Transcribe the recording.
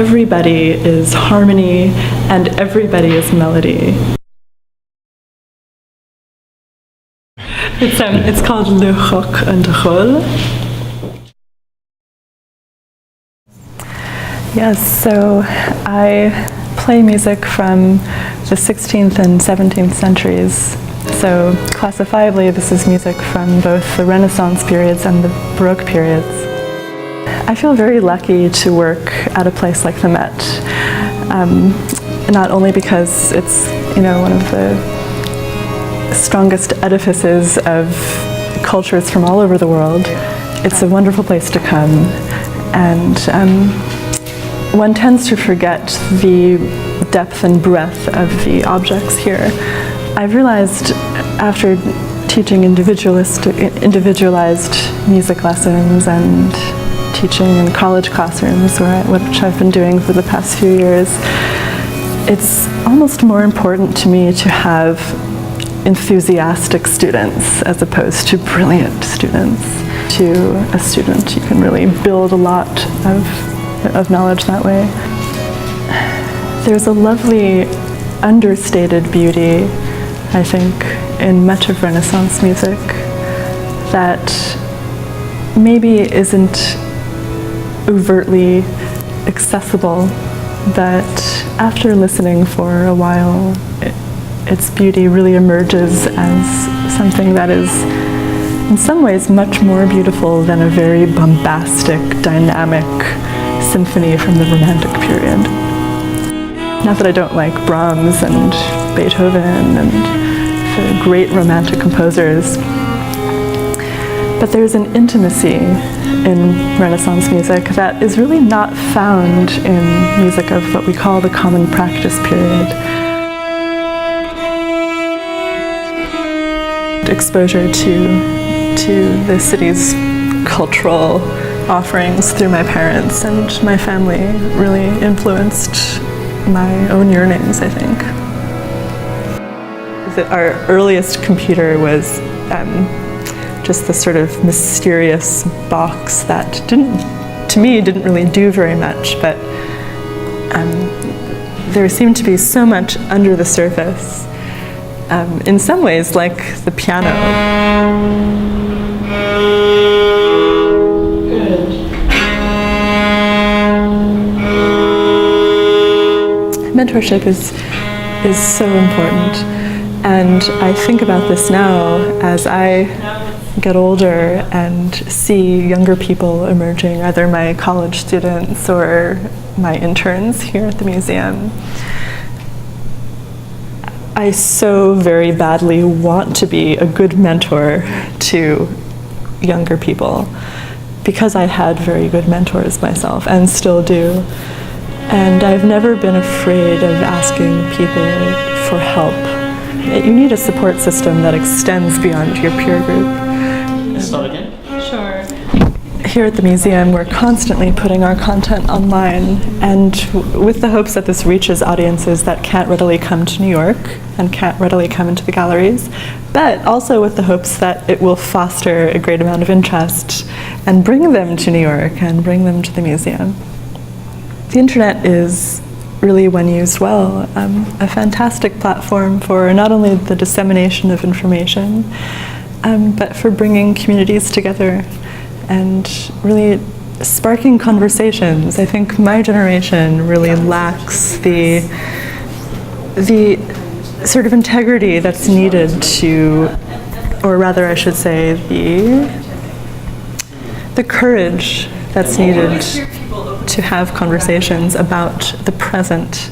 everybody is harmony and everybody is melody. It's called Le Rock and Roll. Yes, so I play music from the 16th and 17th centuries. So classifiably, this is music from both the Renaissance periods and the Baroque periods. I feel very lucky to work at a place like the Met, not only because it's, one of the strongest edifices of cultures from all over the world. It's a wonderful place to come, and one tends to forget the depth and breadth of the objects here. I've realized after teaching individualized music lessons and teaching in college classrooms, which I've been doing for the past few years, it's almost more important to me to have enthusiastic students as opposed to brilliant students. To a student, you can really build a lot of knowledge that way. There's a lovely understated beauty, I think, in much of Renaissance music that maybe isn't overtly accessible, but after listening for a while, its beauty really emerges as something that is in some ways much more beautiful than a very bombastic, dynamic symphony from the Romantic period. Not that I don't like Brahms and Beethoven and the great Romantic composers, but there's an intimacy in Renaissance music that is really not found in music of what we call the common practice period. Exposure to the city's cultural offerings through my parents and my family really influenced my own yearnings, I think. Our earliest computer was just this sort of mysterious box that to me didn't really do very much, but there seemed to be so much under the surface. In some ways, like the piano. Good. Mentorship is so important, and I think about this now as I get older and see younger people emerging, either my college students or my interns here at the museum. I so very badly want to be a good mentor to younger people because I had very good mentors myself and still do. And I've never been afraid of asking people for help. You need a support system that extends beyond your peer group. Start again? Sure. Here at the museum, we're constantly putting our content online, and with the hopes that this reaches audiences that can't readily come to New York and can't readily come into the galleries, but also with the hopes that it will foster a great amount of interest and bring them to New York and bring them to the museum. The internet is really, when used well, a fantastic platform for not only the dissemination of information, but for bringing communities together and really sparking conversations. I think my generation really lacks the sort of integrity that's needed to, or rather I should say, the courage that's needed to have conversations about the present